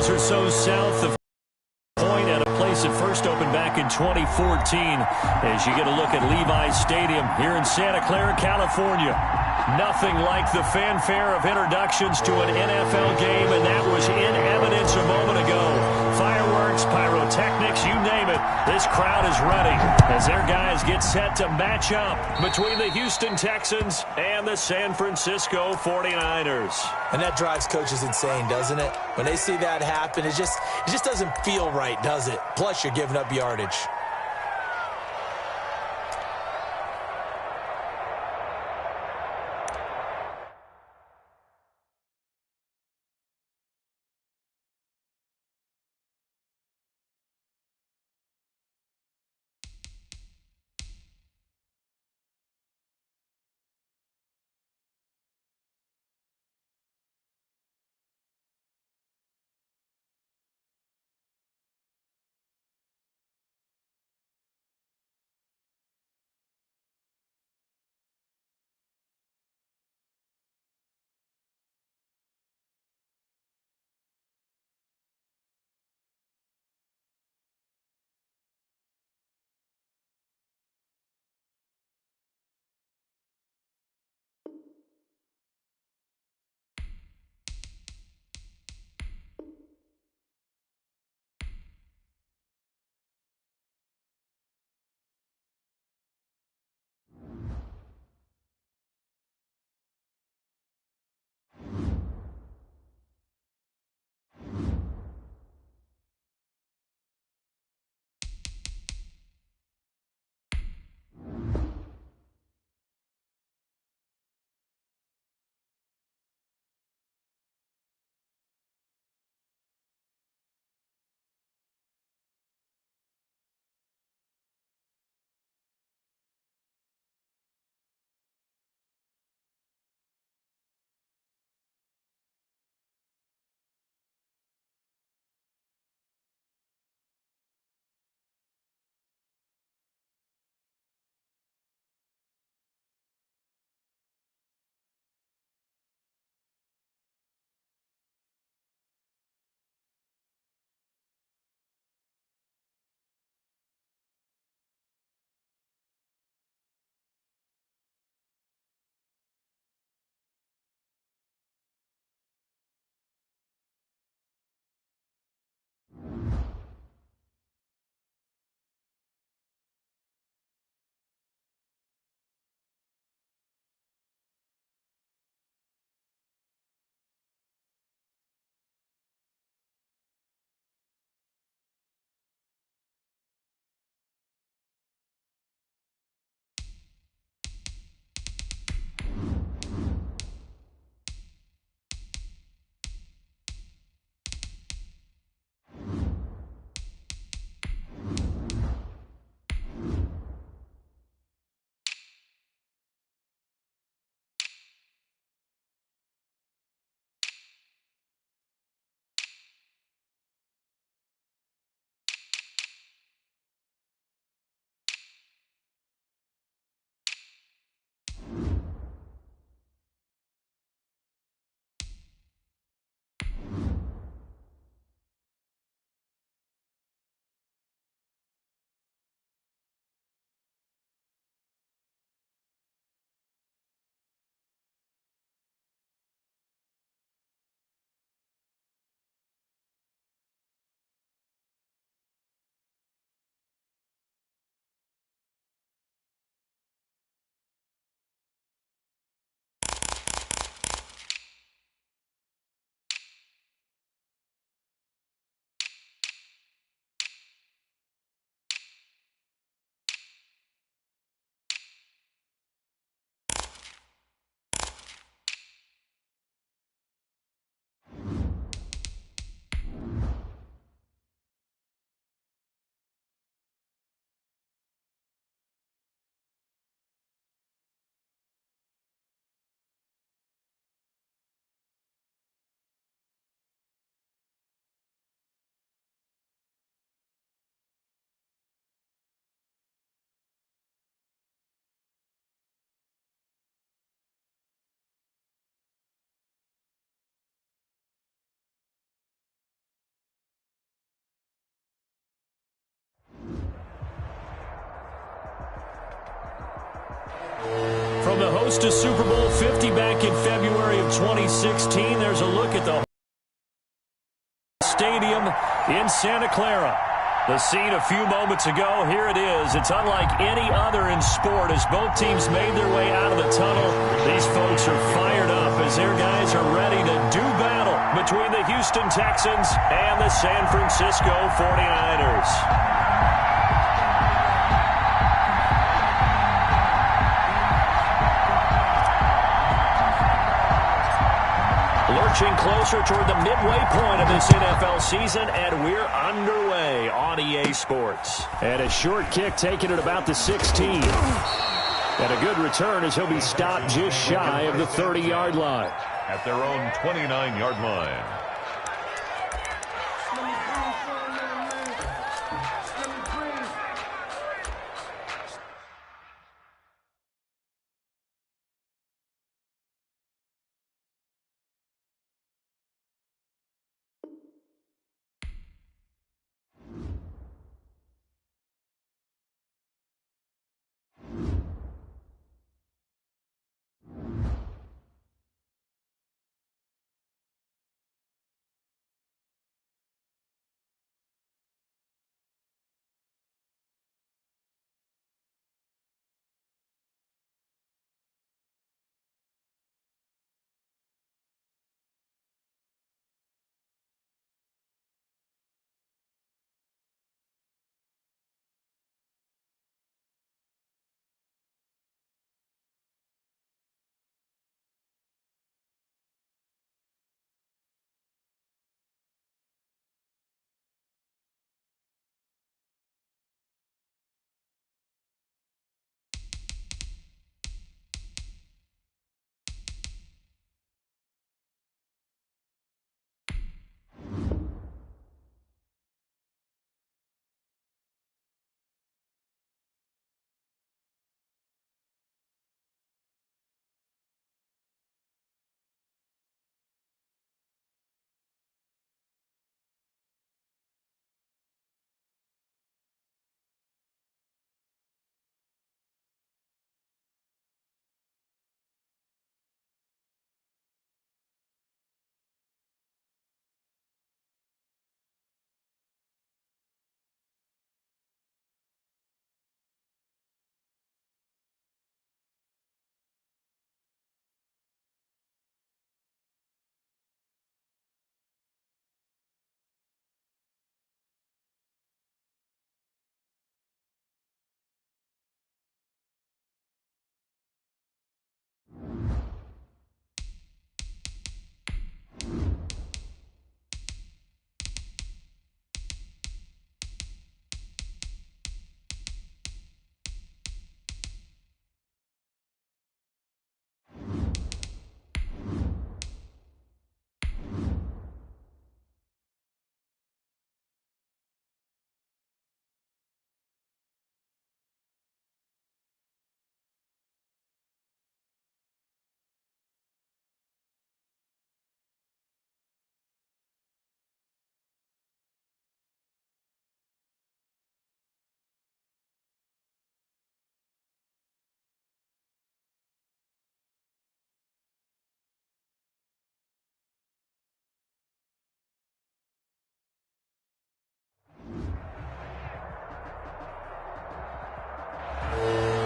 miles or so south of Point at a place that first opened back in 2014 as you get a look at Levi's Stadium here in Santa Clara, California. Nothing like the fanfare of introductions to an NFL game, and that was in evidence a moment ago. Fireworks, pyrotechnics, you name it. This crowd is ready as their guys get set to match up between the Houston Texans and the San Francisco 49ers. And that drives coaches insane, doesn't it? When they see that happen, it just doesn't feel right, does it? Plus, you're giving up yardage. lost to Super Bowl 50 back in February of 2016. There's a look at the stadium in Santa Clara. The scene a few moments ago, here it is. It's unlike any other in sport as both teams made their way out of the tunnel. These folks are fired up as their guys are ready to do battle between the Houston Texans and the San Francisco 49ers. Lurching closer toward the midway point of this NFL season, and we're underway on EA Sports. And a short kick taken at about the 16. And a good return as he'll be stopped just shy of the 30-yard line. At their own 29-yard line.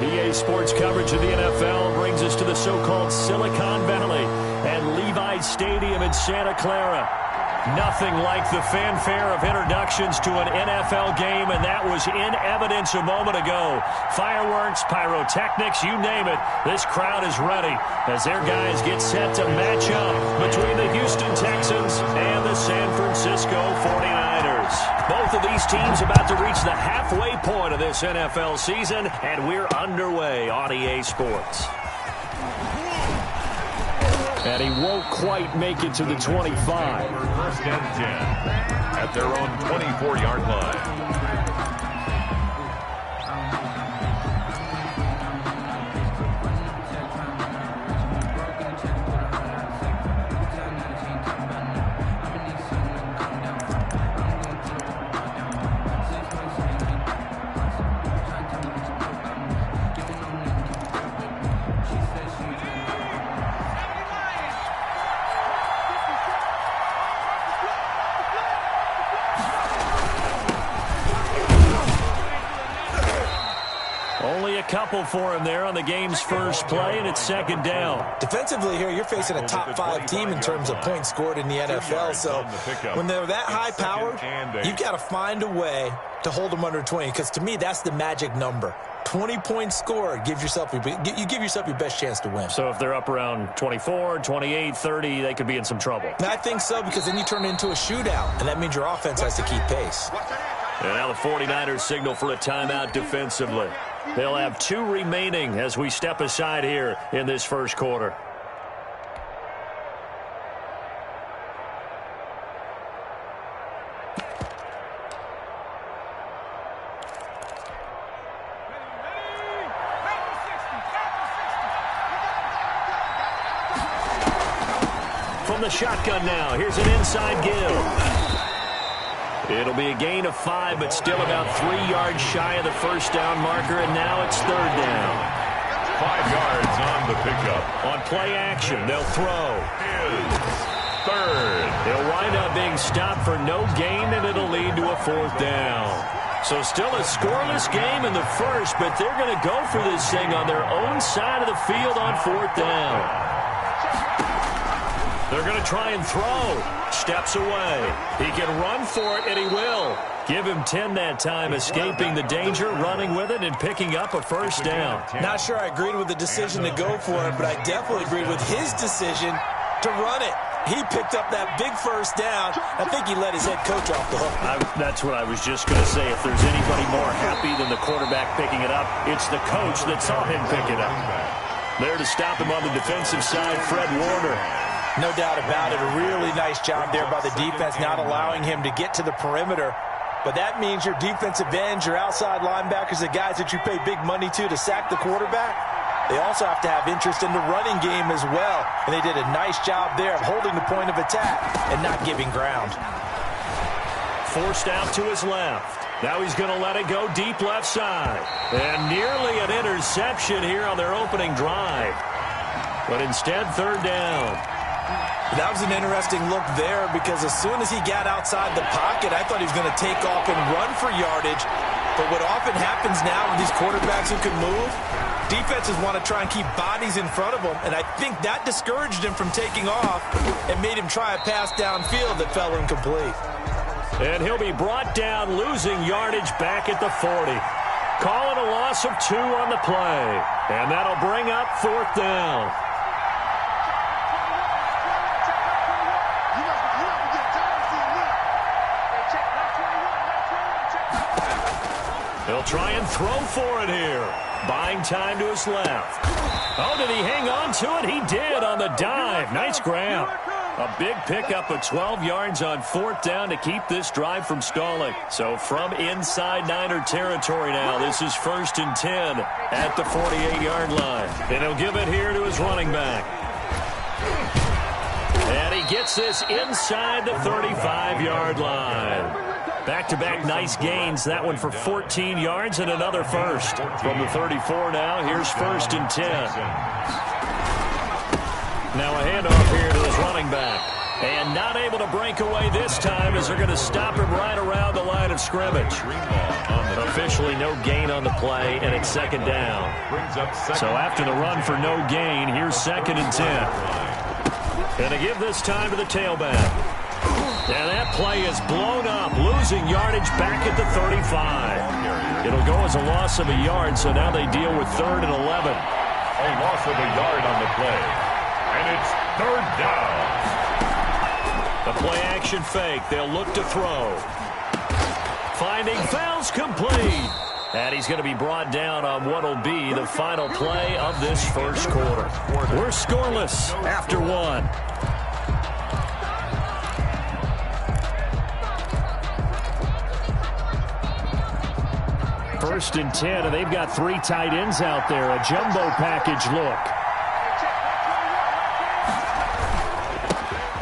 EA Sports coverage of the NFL brings us to the so-called Silicon Valley and Levi's Stadium in Santa Clara. Nothing like the fanfare of introductions to an NFL game, and that was in evidence a moment ago. Fireworks, pyrotechnics, you name it. This crowd is ready as their guys get set to match up between the Houston Texans and the San Francisco 49ers. Both of these teams about to reach the halfway point of this NFL season, and we're underway on EA Sports. And he won't quite make it to the 25. First and 10 at their own 24-yard line. couple for him there on the game's first play, and it's second down. Defensively here, you're facing a top-5 team in terms of points scored in the NFL. So when they're that high-powered, you've got to find a way to hold them under 20, because to me, that's the magic number. 20 points scored, you give yourself your best chance to win. So if they're up around 24, 28, 30, they could be in some trouble. I think so, because then you turn it into a shootout, and that means your offense has to keep pace. And now the 49ers signal for a timeout defensively. They'll have 2 remaining as we step aside here in this first quarter. From the shotgun now, here's an inside give. It'll be a gain of 5, but still about 3 yards shy of the first down marker, and now it's third down. 5 yards on the pickup. On play action, they'll throw. Is third. He'll wind up being stopped for no gain, and it'll lead to a fourth down. So still a scoreless game in the first, but they're going to go for this thing on their own side of the field on fourth down. They're going to try and throw. Steps away. He can run for it, and he will. Give him 10 that time, escaping the danger, running with it, and picking up a first down. Not sure I agreed with the decision to go for it, but I definitely agreed with his decision to run it. He picked up that big first down. I think he let his head coach off the hook. That's what I was just going to say. If there's anybody more happy than the quarterback picking it up, it's the coach that saw him pick it up. There to stop him on the defensive side, Fred Warner. No doubt about it. A really nice job there by the defense, not allowing him to get to the perimeter. But that means your defensive ends, your outside linebackers, the guys that you pay big money to sack the quarterback, they also have to have interest in the running game as well. And they did a nice job there of holding the point of attack and not giving ground. Forced out to his left. Now he's going to let it go deep left side. And nearly an interception here on their opening drive. But instead, third down. That was an interesting look there, because as soon as he got outside the pocket, I thought he was going to take off and run for yardage. But what often happens now with these quarterbacks who can move, defenses want to try and keep bodies in front of them, and I think that discouraged him from taking off and made him try a pass downfield that fell incomplete. And he'll be brought down, losing yardage back at the 40. Call it a loss of 2 on the play. And that'll bring up fourth down. He'll try and throw for it here. Buying time to his left. Oh, did he hang on to it? He did on the dive. Nice grab. A big pickup of 12 yards on fourth down to keep this drive from stalling. So from inside Niner territory now, this is 1st and 10 at the 48-yard line. And he'll give it here to his running back. And he gets this inside the 35-yard line. Back-to-back nice gains. That one for 14 yards and another first. From the 34 now, here's 1st and 10. Now a handoff here to his running back. And not able to break away this time, as they're going to stop him right around the line of scrimmage. Officially no gain on the play, and it's second down. So after the run for no gain, here's 2nd and 10. And to give this time to the tailback. And that play is blown up, losing yardage back at the 35. It'll go as a loss of a yard, so now they deal with 3rd and 11. A loss of a yard on the play. And it's 3rd down. The play action fake. They'll look to throw. Finding fouls complete. And he's going to be brought down on what will be the final play of this first quarter. We're scoreless after 1. 1st and 10, and they've got 3 tight ends out there. A jumbo package look.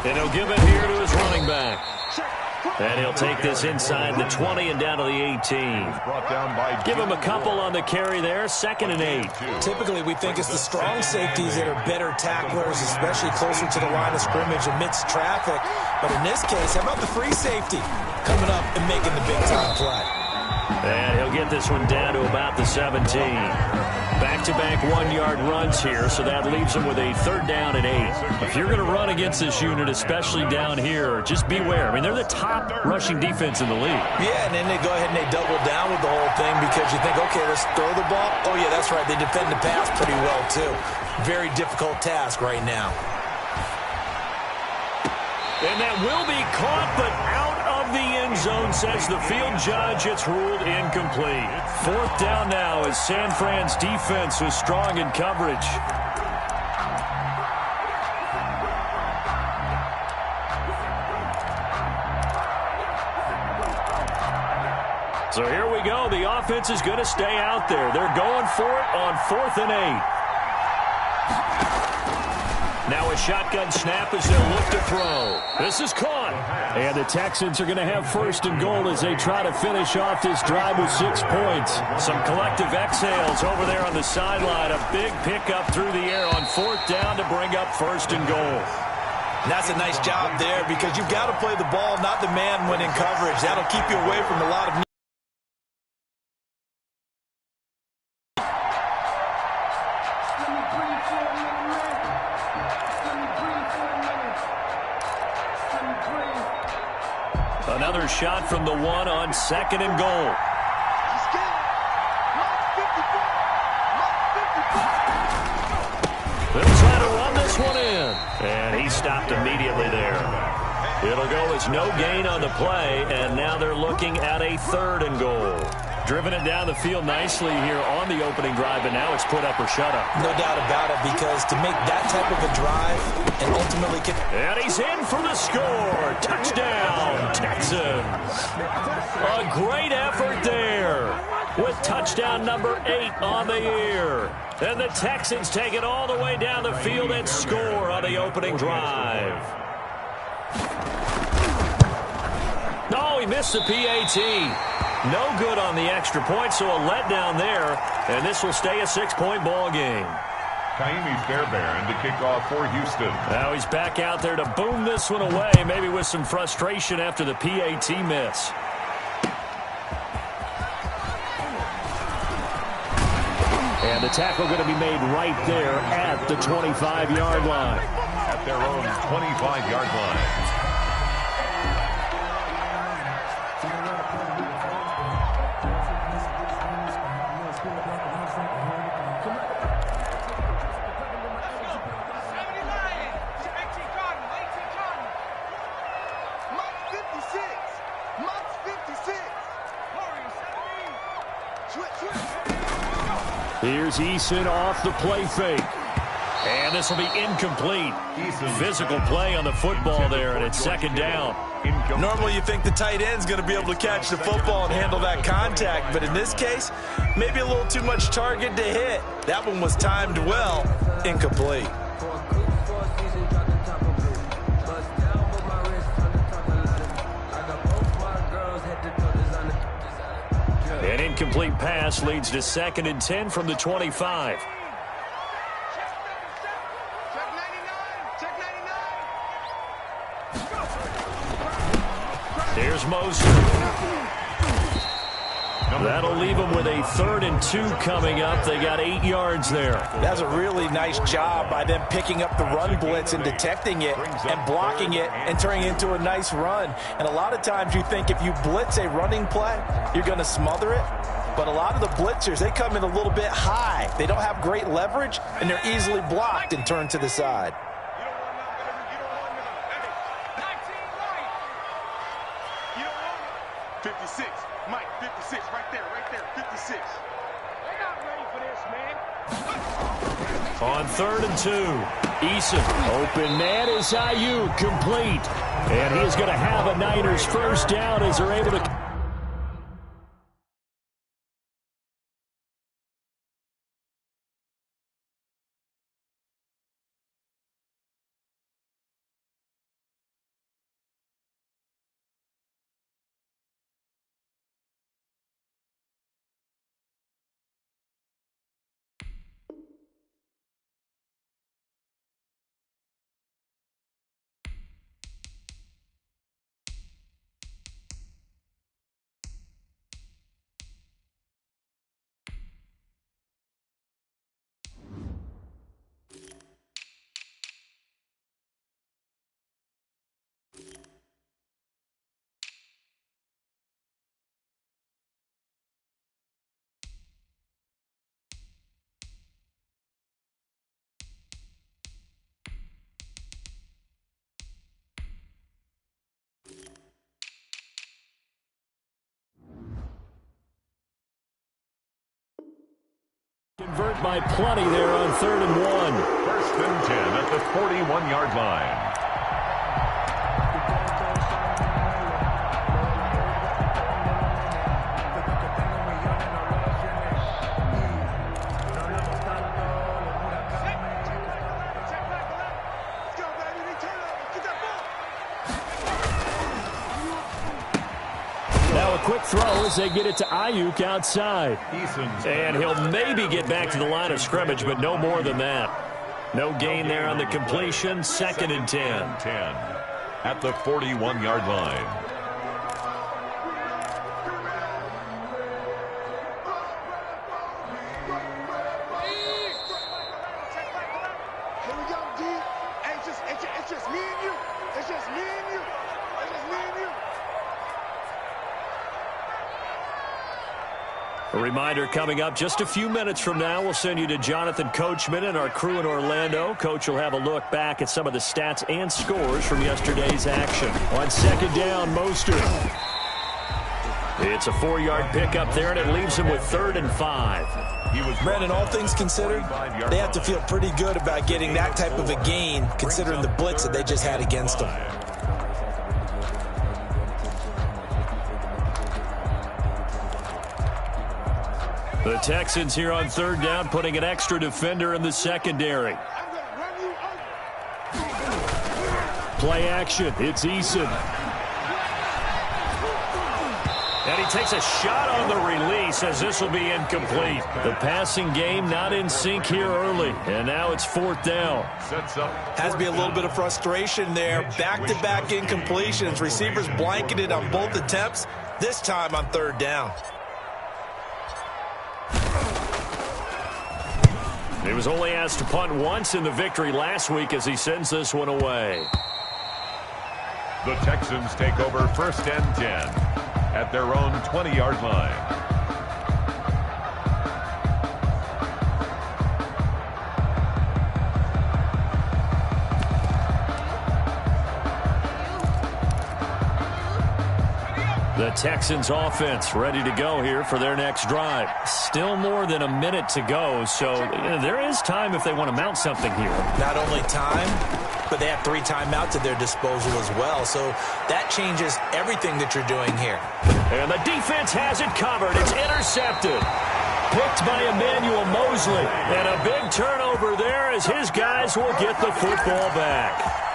And he'll give it here to his running back. And he'll take this inside the 20 and down to the 18. Give him a couple on the carry there. 2nd and 8. Typically, we think it's the strong safeties that are better tacklers, especially closer to the line of scrimmage amidst traffic. But in this case, how about the free safety coming up and making the big-time play? And he'll get this one down to about the 17. Back-to-back one-yard runs here, so that leaves them with a 3rd down and 8. If you're going to run against this unit, especially down here, just beware. I mean, they're the top rushing defense in the league. Yeah, and then they go ahead and they double down with the whole thing because you think, okay, let's throw the ball. Oh, yeah, that's right. They defend the pass pretty well, too. Very difficult task right now. And that will be caught, but out of the end zone, says the field judge. It's ruled incomplete. 4th down now as San Fran's defense is strong in coverage. So here we go. The offense is going to stay out there. They're going for it on 4th and 8. Now a shotgun snap as they'll look to throw. This is caught. And the Texans are going to have 1st and goal as they try to finish off this drive with 6 points. Some collective exhales over there on the sideline. A big pickup through the air on 4th down to bring up 1st and goal. And that's a nice job there because you've got to play the ball, not the man when in coverage. That'll keep you away from a lot of Another shot from the 1 on 2nd and goal. They'll try to run this one in. And he stopped immediately there. It'll go as no gain on the play, and now they're looking at a 3rd and goal. Driven it down the field nicely here on the opening drive, and now it's put up or shut up. No doubt about it, because to make that type of a drive and ultimately get... And he's in for the score. Touchdown, Texans. A great effort there with touchdown number 8 on the year. And the Texans take it all the way down the field and score on the opening drive. No, he missed the PAT. No good on the extra point, so a letdown there, and this will stay a 6-point ball game. Kaimi Fairbairn to kick off for Houston. Now he's back out there to boom this one away, maybe with some frustration after the PAT miss. And the tackle going to be made right there at the 25-yard line. At their own 25-yard line. Here's Eason off the play fake. And this will be incomplete. Physical play on the football there, and it's 2nd down. Normally you think the tight end's going to be able to catch the football and handle that contact, but in this case, maybe a little too much target to hit. That one was timed well. Incomplete. An incomplete pass leads to 2nd and 10 from the 25. Here's Moser. That'll leave them with a 3rd and 2 coming up. They got 8 yards there. That's a really nice job by them picking up the run blitz and detecting it and blocking it and turning it into a nice run. And a lot of times you think if you blitz a running play, you're going to smother it. But a lot of the blitzers, they come in a little bit high. They don't have great leverage, and they're easily blocked and turned to the side. On 3rd and 2, Eason, open man is Ayuk, complete. And he is going to have a Niners 1st down as they're able to... Convert by plenty there on 3rd and 1. First and 10 at the 41-yard line. Quick throw as they get it to Ayuk outside. And he'll maybe get back to the line of scrimmage, but no more than that. No gain there on the completion. 2nd and 10. At the 41-yard line. It's just me and you. It's just me and you. It's just me and you. A reminder coming up just a few minutes from now, we'll send you to Jonathan Coachman and our crew in Orlando. Coach will have a look back at some of the stats and scores from yesterday's action. On 2nd down, Mostert. It's a 4-yard pickup there, and it leaves him with 3rd and 5. Brandon, all things considered, they have to feel pretty good about getting that type of a gain, considering the blitz that they just had against them. The Texans here on 3rd down, putting an extra defender in the secondary. Play action. It's Eason. And he takes a shot on the release as this will be incomplete. The passing game not in sync here early. And now it's 4th down. Has to be a little bit of frustration there. Back-to-back incompletions. Receivers blanketed on both attempts, this time on 3rd down. He was only asked to punt once in the victory last week as he sends this one away. The Texans take over 1st and 10 at their own 20-yard line. The Texans offense ready to go here for their next drive. Still more than a minute to go, so there is time if they want to mount something here. Not only time, but they have 3 timeouts at their disposal as well, so that changes everything that you're doing here. And the defense has it covered. It's intercepted. Picked by Emmanuel Mosley. And a big turnover there as his guys will get the football back.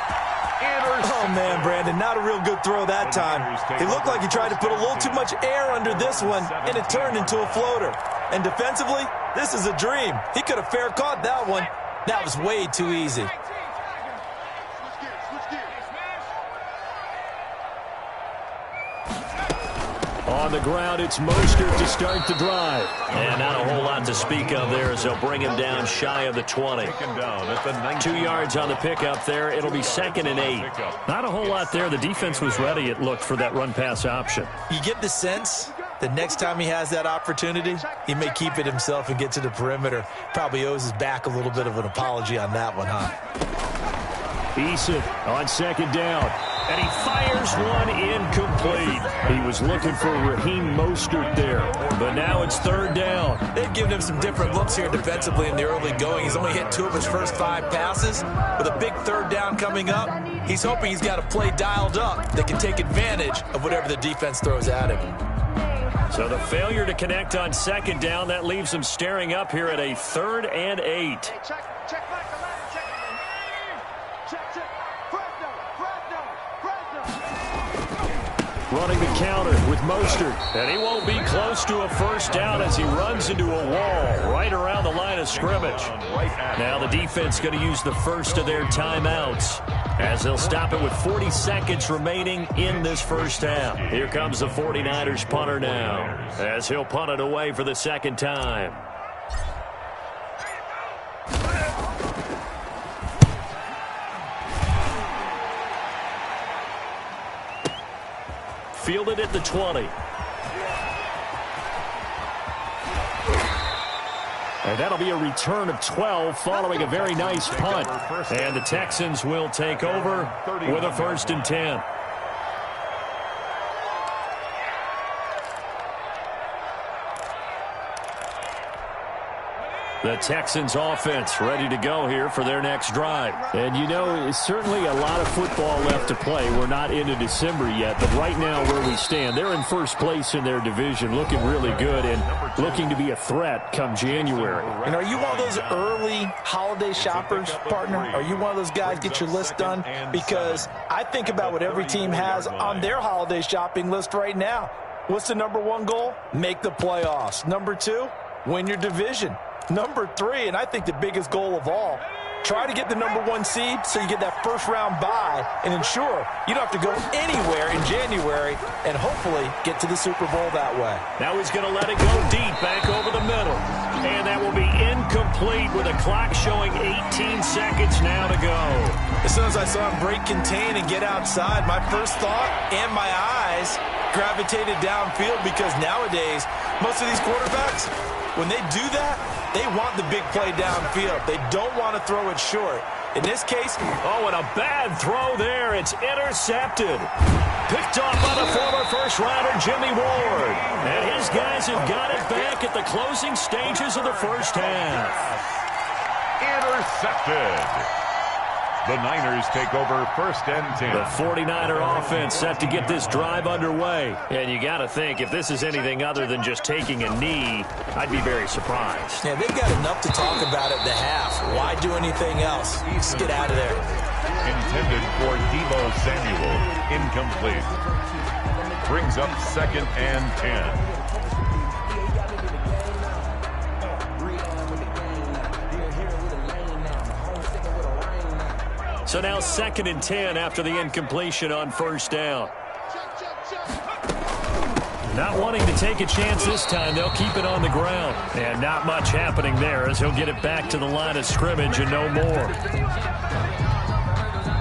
Oh, man, Brandon, not a real good throw that time. He looked like he tried to put a little too much air under this one, and it turned into a floater. And defensively, this is a dream. He could have fair caught that one. That was way too easy. On the ground, it's Mostert to start the drive. And not a whole lot to speak of there as they'll bring him down shy of the 20. 2 yards on the pickup there. It'll be 2nd and 8. Not a whole lot there. The defense was ready, it looked, for that run-pass option. You get the sense that next time he has that opportunity, he may keep it himself and get to the perimeter. Probably owes his back a little bit of an apology on that one, huh? Eason on 2nd down. And he fires one incomplete. He was looking for Raheem Mostert there. But now it's 3rd down. They've given him some different looks here defensively in the early going. He's only hit 2 of his first 5 passes. With a big 3rd down coming up, he's hoping he's got a play dialed up that can take advantage of whatever the defense throws at him. So the failure to connect on 2nd down, that leaves him staring up here at a 3rd and 8. Running the counter with Mostert. And he won't be close to a first down as he runs into a wall right around the line of scrimmage. Now the defense going to use the first of their timeouts as they'll stop it with 40 seconds remaining in this first half. Here comes the 49ers punter now as he'll punt it away for the 2nd time. Fielded at the 20. And that'll be a return of 12 following a very nice punt. And the Texans will take over with a 1st and 10. The Texans offense ready to go here for their next drive. And you know, it's certainly a lot of football left to play. We're not into December yet, but right now where we stand, they're in first place in their division, looking really good and looking to be a threat come January. And are you one of those early holiday shoppers, partner? Are you one of those guys get your list done? Because I think about what every team has on their holiday shopping list right now. What's the number one goal? Make the playoffs. Number two, win your division. Number three, and I think the biggest goal of all, try to get the number one seed so you get that first round bye and ensure you don't have to go anywhere in January and hopefully get to the Super Bowl that way. Now he's going to let it go deep back over the middle. And that will be incomplete with a clock showing 18 seconds now to go. As soon as I saw him break contain and get outside, my first thought and my eyes gravitated downfield because nowadays most of these quarterbacks, when they do that, they want the big play downfield. They don't want to throw it short. In this case, oh, and a bad throw there. It's intercepted. Picked off by the former first-rounder Jimmy Ward. And his guys have got it back at the closing stages of the first half. Intercepted. The Niners take over first and 10. The 49er offense set to get this drive underway. And you got to think, if this is anything other than just taking a knee, I'd be very surprised. Yeah, they've got enough to talk about at the half. Why do anything else? Just get out of there. Intended for Deebo Samuel. Incomplete. Brings up second and 10. So now 2nd and 10 after the incompletion on first down. Not wanting to take a chance this time, they'll keep it on the ground. And not much happening there as he'll get it back to the line of scrimmage and no more.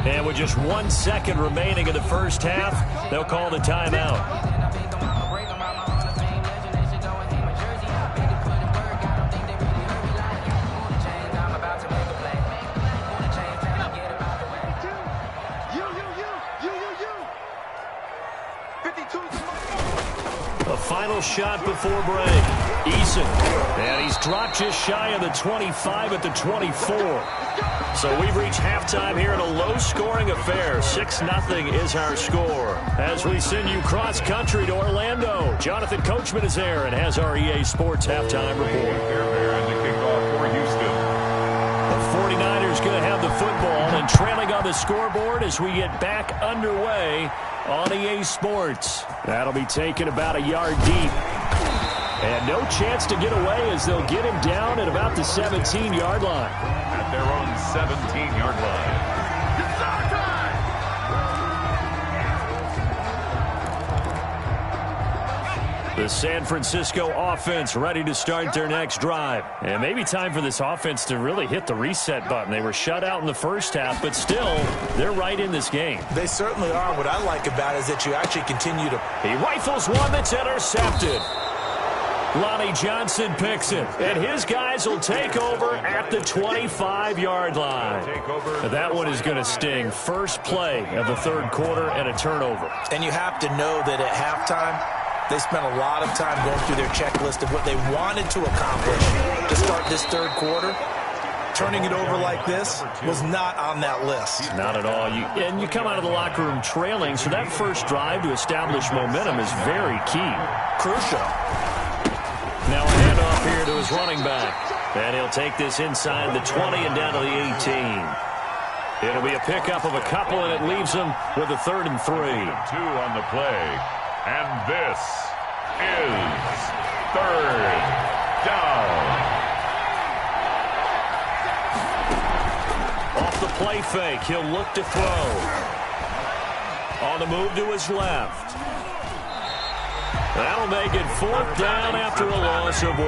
And with just 1 second remaining in the first half, they'll call the timeout. Final shot before break. Eason. And he's dropped just shy of the 25 at the 24. So we've reached halftime here in a low-scoring affair. 6-0 is our score. As we send you cross-country to Orlando, Jonathan Coachman is there and has our EA Sports halftime report. And the kickoff for Houston. The 49ers going to have the football and trailing on the scoreboard as we get back underway on EA Sports. That'll be taken about a yard deep. And no chance to get away as they'll get him down at about the 17-yard line. At their own 17-yard line. The San Francisco offense ready to start their next drive. And maybe time for this offense to really hit the reset button. They were shut out in the first half, but still, they're right in this game. They certainly are. What I like about it is that you actually continue to... He rifles one that's intercepted. Lonnie Johnson picks it, and his guys will take over at the 25-yard line. That one is going to sting. First play of the third quarter and a turnover. And you have to know that at halftime, they spent a lot of time going through their checklist of what they wanted to accomplish to start this third quarter. Turning it over like this was not on that list. Not at all. And you come out of the locker room trailing, so that first drive to establish momentum is very key. Crucial. Now a handoff here to his running back. And he'll take this inside the 20 and down to the 18. It'll be a pickup of a couple, and it leaves him with a 3rd and 3. 2 on the play. And this is 3rd down. Off the play fake, he'll look to throw. On the move to his left. That'll make it 4th down after a loss of 1.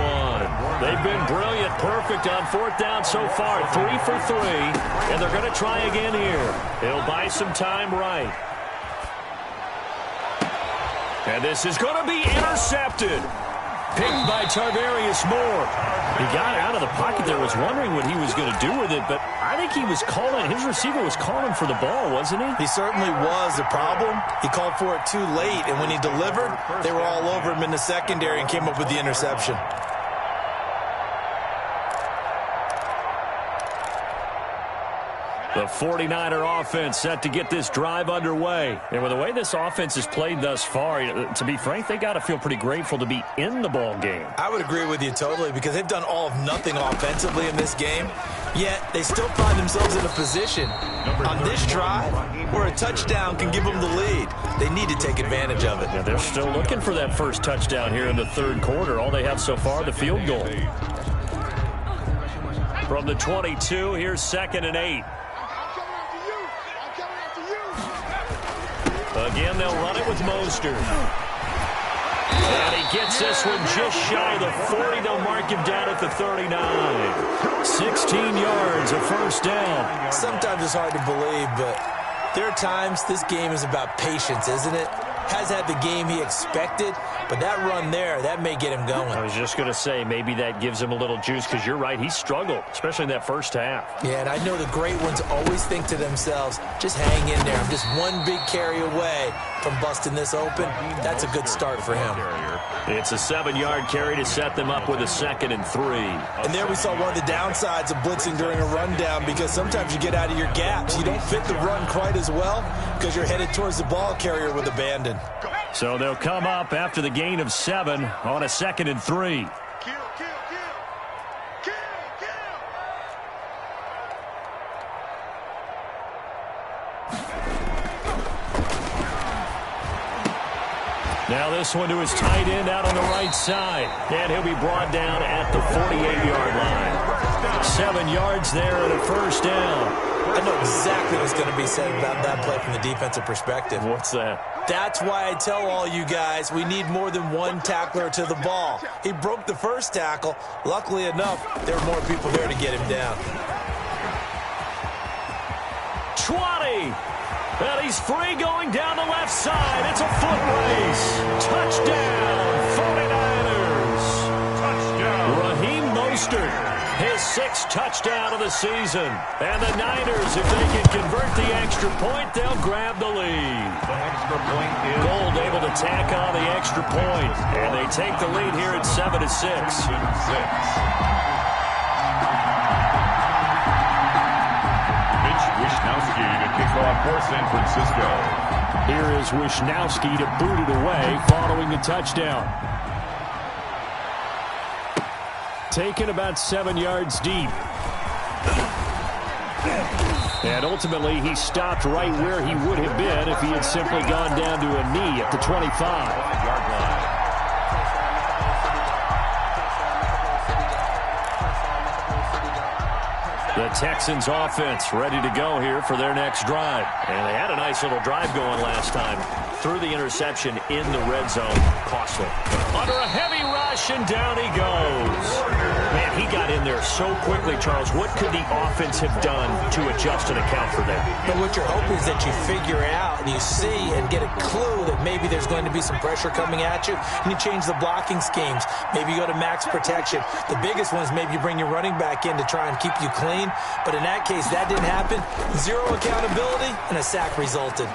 They've been brilliant, perfect on 4th down so far. 3 for 3, and they're going to try again here. He'll buy some time right. And this is going to be intercepted. Picked by Tarvarius Moore. He got out of the pocket there, was wondering what he was going to do with it, but I think he was calling, his receiver was calling for the ball, wasn't he? He certainly was. The problem, he called for it too late, and when he delivered, they were all over him in the secondary and came up with the interception. The 49er offense set to get this drive underway. And with the way this offense has played thus far, to be frank, they got to feel pretty grateful to be in the ball game. I would agree with you totally because they've done all of nothing offensively in this game, yet they still find themselves in a position on this drive where a touchdown can give them the lead. They need to take advantage of it. Yeah, they're still looking for that first touchdown here in the third quarter. All they have so far, the field goal. From the 22, here's 2nd and 8. Again, they'll run it with Mostert. And he gets this one just shy of the 40. They'll mark him down at the 39. 16 yards, a first down. Sometimes it's hard to believe, but there are times this game is about patience, isn't it? Has had the game he expected, but that run there, that may get him going. I was just going to say, maybe that gives him a little juice because you're right, he struggled, especially in that first half. Yeah, and I know the great ones always think to themselves, just hang in there. I'm just one big carry away from busting this open. That's a good start for him. It's a 7-yard carry to set them up with a 2nd and 3. And there we saw one of the downsides of blitzing during a rundown because sometimes you get out of your gaps. You don't fit the run quite as well because you're headed towards the ball carrier with abandon. So they'll come up after the gain of 7 on a 2nd and 3. Now this one to his tight end out on the right side. And he'll be brought down at the 48-yard line. 7 yards there and a first down. I know exactly what's going to be said about that play from the defensive perspective. What's that? That's why I tell all you guys we need more than one tackler to the ball. He broke the first tackle. Luckily enough, there were more people there to get him down. 20. And he's free going down the left side. It's a foot race. Touchdown, 49ers. Touchdown. Raheem Mostert, his 6th touchdown of the season. And the Niners, if they can convert the extra point, they'll grab the lead. The extra point is Gold able to tack on the extra point. And they take the lead here at 7-6. 7-6. Wishnowski to kick off for San Francisco. Here is Wishnowski to boot it away following the touchdown. Taken about 7 yards deep. And ultimately, he stopped right where he would have been if he had simply gone down to a knee at the 25-yard line. The Texans offense ready to go here for their next drive. And they had a nice little drive going last time. Threw the interception in the red zone. Costly. Under a heavy rush, and down he goes. Man, he got in there so quickly, Charles. What could the offense have done to adjust and account for that? But what you're hoping is that you figure out and you see and get a clue that maybe there's going to be some pressure coming at you, and you change the blocking schemes. Maybe you go to max protection. The biggest one is maybe you bring your running back in to try and keep you clean. But in that case, that didn't happen. Zero accountability, and a sack resulted.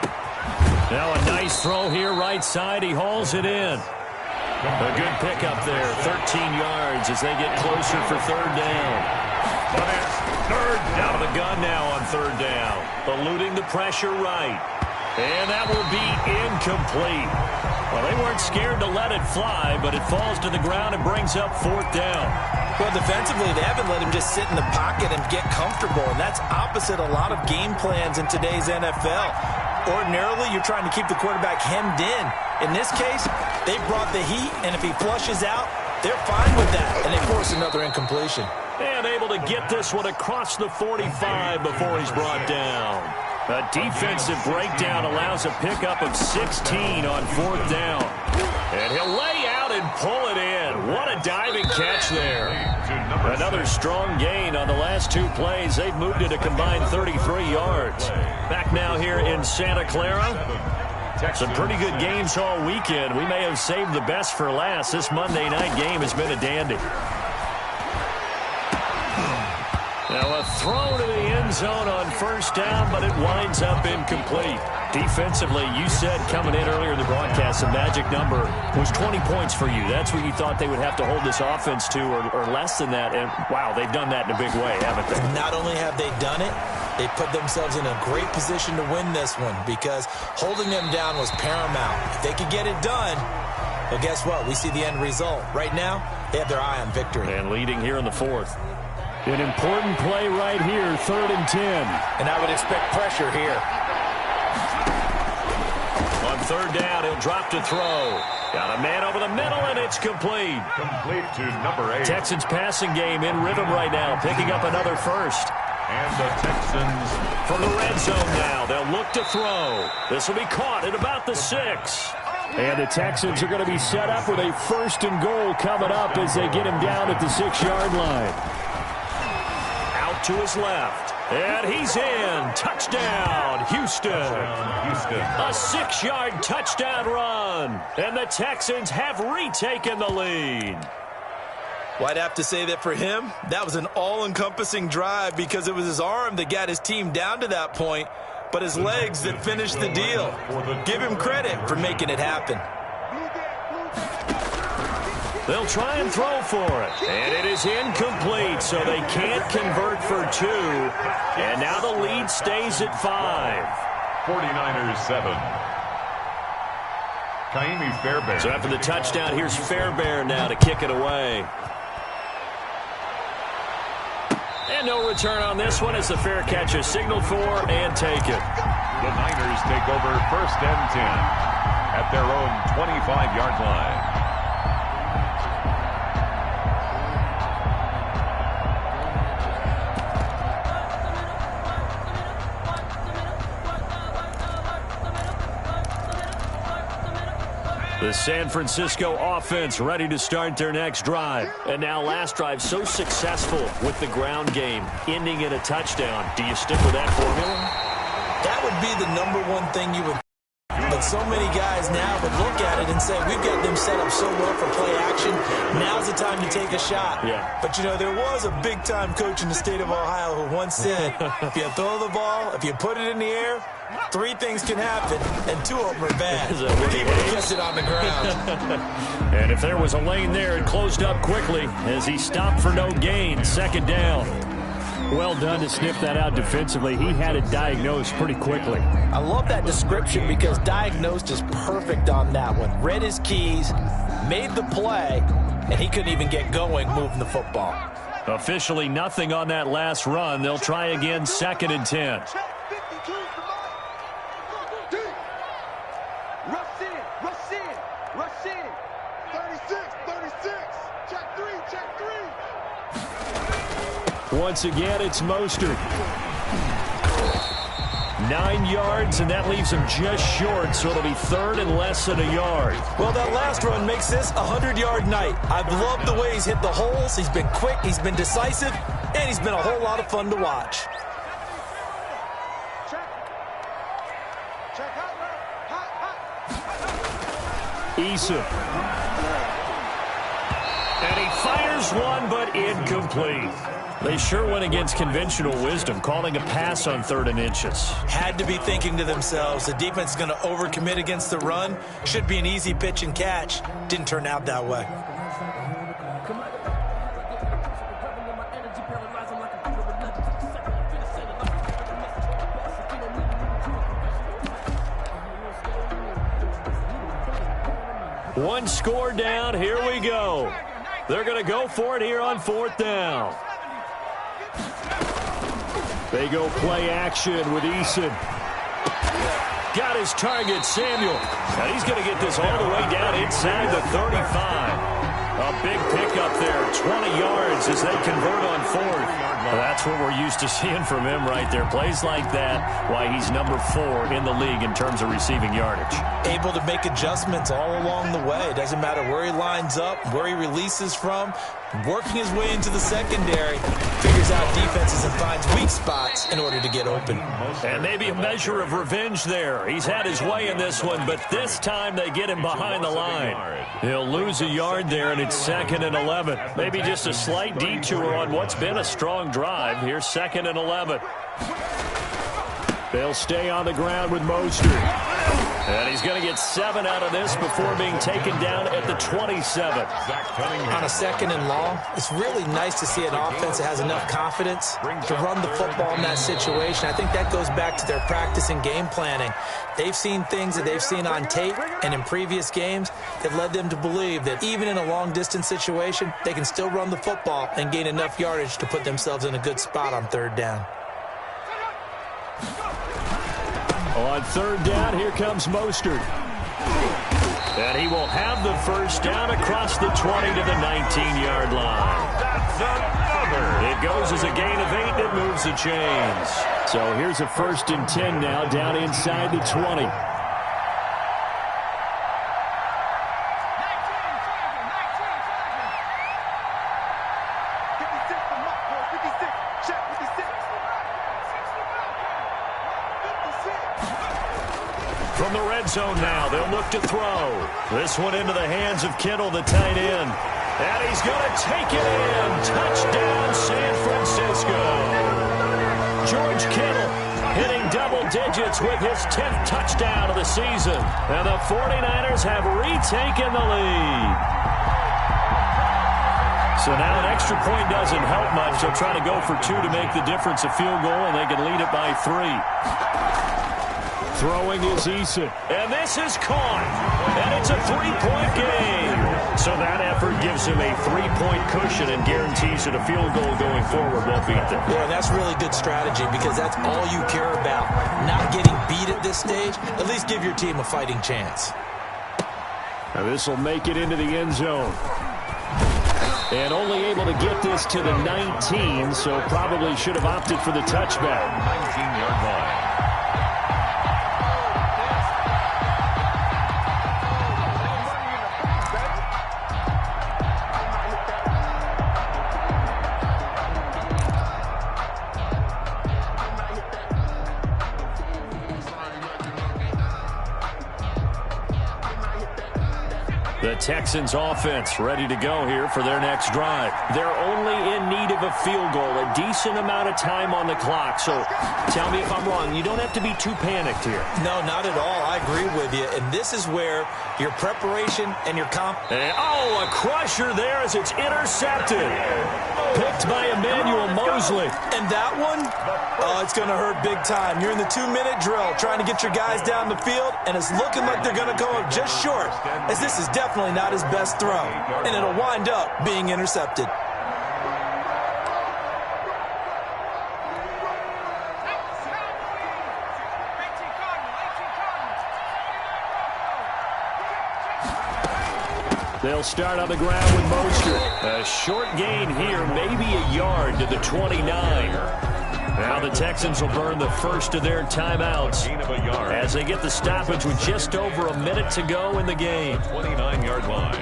Now a nice throw here right side. He hauls it in. A good pickup there. 13 yards as they get closer for third down. But it's third down. Out of the gun now on third down. Eluding the pressure right. And that will be incomplete. Well, they weren't scared to let it fly, but it falls to the ground and brings up fourth down. Well, defensively, they haven't let him just sit in the pocket and get comfortable, and that's opposite a lot of game plans in today's NFL. Ordinarily, you're trying to keep the quarterback hemmed in. In this case, they brought the heat, and if he flushes out, they're fine with that, and they force another incompletion. And able to get this one across the 45 before he's brought down. A defensive breakdown allows a pickup of 16 on fourth down. And he'll lay out and pull it in. What a diving catch there. Another strong gain on the last two plays. They've moved it a combined 33 yards. Back now here in Santa Clara. Some pretty good games all weekend. We may have saved the best for last. This Monday night game has been a dandy. Now a throw to the end zone on first down, but it winds up incomplete. Defensively, you said coming in earlier in the broadcast, the magic number was 20 points for you. That's what you thought they would have to hold this offense to, or less than that. And, wow, they've done that in a big way, haven't they? Not only have they done it, They put themselves in a great position to win this one because holding them down was paramount. If they could get it done, well, guess what? We see the end result. Right now, they have their eye on victory. And leading here in the fourth. An important play right here, 3rd and 10. And I would expect pressure here. On 3rd down, he'll drop to throw. Got a man over the middle, and it's complete. Complete to number 8. Texans passing game in rhythm right now, picking up another first. And the Texans From the red zone now, they'll look to throw. This will be caught at about the 6. And the Texans are going to be set up with a 1st and goal coming up as they get him down at the 6-yard line. Out to his left. And he's in. Touchdown, Houston. A 6-yard touchdown run. And the Texans have retaken the lead. Well, I'd have to say that for him, that was an all-encompassing drive because it was his arm that got his team down to that point, but his legs that finished the deal. Give him credit for making it happen. They'll try and throw for it. And it is incomplete, so they can't convert for 2. And now the lead stays at 5. 49ers 7. Kaimi Fairbairn. So after the touchdown, here's Fairbairn now to kick it away. And no return on this one as the fair catch is signaled for and taken. The Niners take over 1st and 10 at their own 25-yard line. The San Francisco offense ready to start their next drive. And now last drive so successful with the ground game, ending in a touchdown. Do you stick with that formula? That would be the #1 thing you would. But so many guys now would look at it and say, we've got them set up so well for play action. Now's the time to take a shot. Yeah. But, you know, there was a big-time coach in the state of Ohio who once said, if you throw the ball, if you put it in the air, 3 things can happen, and 2 of them are bad. People gets it on the ground. And if there was a lane there, it closed up quickly as he stopped for no gain. 2nd down. Well done to sniff that out defensively. He had it diagnosed pretty quickly. I love that description because diagnosed is perfect on that one. Read his keys, made the play, and he couldn't even get going moving the football. Officially nothing on that last run. They'll try again, 2nd and 10. Rush in. 36. Check 3. Once again, it's Mostert. 9 yards, and that leaves him just short, so it'll be 3rd and less than a yard. Well, that last run makes this a 100-yard night. I've loved the way he's hit the holes. He's been quick, he's been decisive, and he's been a whole lot of fun to watch. Check hot. Eason. And he fires one, but incomplete. They sure went against conventional wisdom, calling a pass on 3rd and inches. Had to be thinking to themselves, the defense is going to overcommit against the run. Should be an easy pitch and catch. Didn't turn out that way. One score down. Here we go. They're going to go for it here on 4th down. They go play action with Eason. Got his target, Samuel. And he's going to get this all the way down inside the 35. A big pickup there, 20 yards as they convert on 4th. Well, that's what we're used to seeing from him right there. Plays like that, why he's number 4 in the league in terms of receiving yardage. Able to make adjustments all along the way. Doesn't matter where he lines up, where he releases from. Working his way into the secondary, figures out defenses and finds weak spots in order to get open. And maybe a measure of revenge there. He's had his way in this one, but this time they get him behind the line. He'll lose a yard there, and it's 2nd and 11. Maybe just a slight detour on what's been a strong drive. Here's 2nd and 11. They'll stay on the ground with Mostert. And he's going to get 7 out of this before being taken down at the 27. On a 2nd and long, it's really nice to see an offense that has enough confidence to run the football in that situation. I think that goes back to their practice and game planning. They've seen things that they've seen on tape and in previous games that led them to believe that even in a long-distance situation, they can still run the football and gain enough yardage to put themselves in a good spot on 3rd down. On 3rd down, here comes Mostert. And he will have the first down across the 20 to the 19-yard line. That's another. It goes as a gain of 8, and it moves the chains. So here's a 1st and 10 now, down inside the 20. From the red zone now, they'll look to throw. This one into the hands of Kittle, the tight end. And he's going to take it in. Touchdown, San Francisco. George Kittle hitting double digits with his 10th touchdown of the season. And the 49ers have retaken the lead. So now an extra point doesn't help much. They'll try to go for 2 to make the difference a field goal, and they can lead it by 3. Throwing is Eason. And this is caught. And it's a 3-point game. So that effort gives him a 3-point cushion and guarantees that a field goal going forward won't beat them. Yeah, that's really good strategy because that's all you care about. Not getting beat at this stage. At least give your team a fighting chance. Now this will make it into the end zone. And only able to get this to the 19, so probably should have opted for the touchback. 19-yard line. The Texans offense ready to go here for their next drive. They're only in need of a field goal, a decent amount of time on the clock. So tell me if I'm wrong. You don't have to be too panicked here. No, not at all. I agree with you. And this is where your preparation and your a crusher there as it's intercepted. Picked by Emmanuel Mosley. And that one, it's going to hurt big time. You're in the 2-minute drill trying to get your guys down the field, and it's looking like they're going to come up just short, as this is definitely not his best throw, and it'll wind up being intercepted. They'll start on the ground with Mostert. A short gain here, maybe a yard to the 29. Now the Texans will burn the first of their timeouts as they get the stoppage with just over a minute to go in the game. 29-yard line.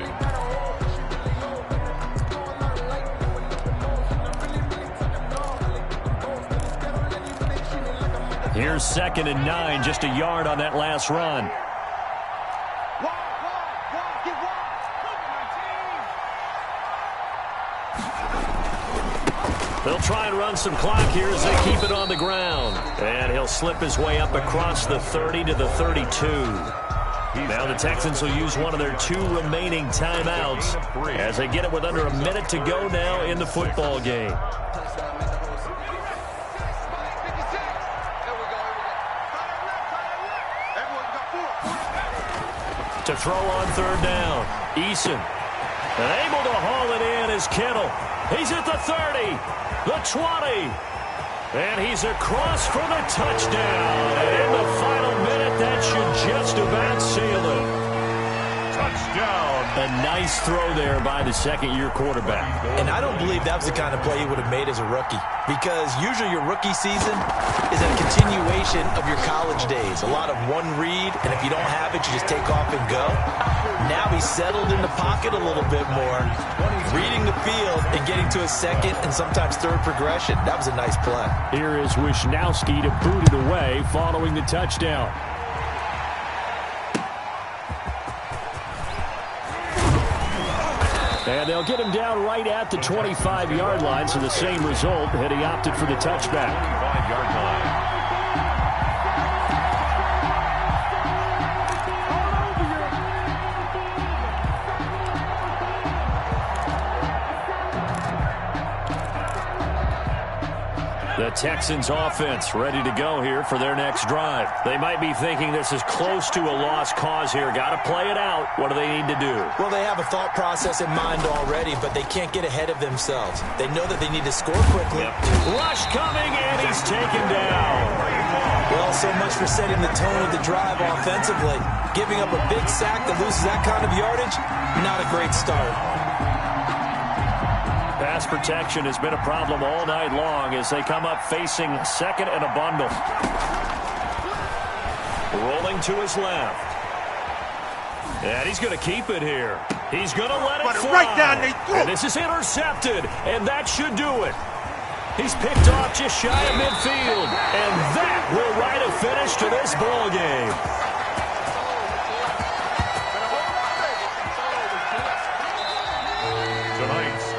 Here's 2nd and 9, just a yard on that last run. They'll try and run some clock here as they keep it on the ground. And he'll slip his way up across the 30 to the 32. Now the Texans will use one of their 2 remaining timeouts as they get it with under a minute to go now in the football game. To throw on 3rd down, Eason. And able to haul it in is Kittle. He's at the 30, the 20, and he's across for the touchdown. And in the final minute, that should just about seal it. Touchdown. A nice throw there by the 2nd-year quarterback. And I don't believe that was the kind of play he would have made as a rookie, because usually your rookie season is a continuation of your college days. A lot of one read, and if you don't have it, you just take off and go. Now he's settled in the pocket a little bit more, reading the field and getting to a 2nd and sometimes 3rd progression. That was a nice play. Here is Wisnowski to boot it away following the touchdown. And they'll get him down right at the 25-yard line, so the same result had he opted for the touchback. 5-yard line. The Texans offense ready to go here for their next drive. They might be thinking this is close to a lost cause here. Got to play it out. What do they need to do? Well, they have a thought process in mind already, but they can't get ahead of themselves. They know that they need to score quickly. Rush coming, and he's taken down. Well, so much for setting the tone of the drive offensively. Giving up a big sack that loses that kind of yardage, not a great start. Pass protection has been a problem all night long as they come up facing second and a bundle. Rolling to his left. And he's going to keep it here. He's going to let it fly. Right down their throat. And this is intercepted, and that should do it. He's picked off just shy of midfield, and that will write a finish to this ball game.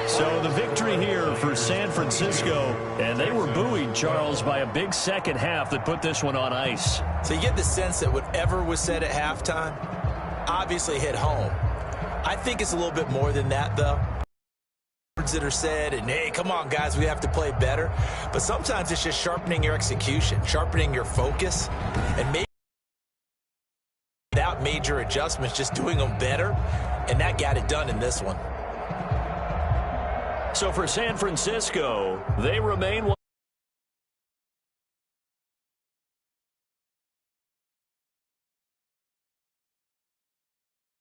So the victory here for San Francisco, and they were buoyed, Charles, by a big second half that put this one on ice. So you get the sense that whatever was said at halftime obviously hit home. I think it's a little bit more than that, though. Words that are said, and hey, come on, guys, we have to play better. But sometimes it's just sharpening your execution, sharpening your focus, and maybe without major adjustments, just doing them better, and that got it done in this one. So for San Francisco, they remain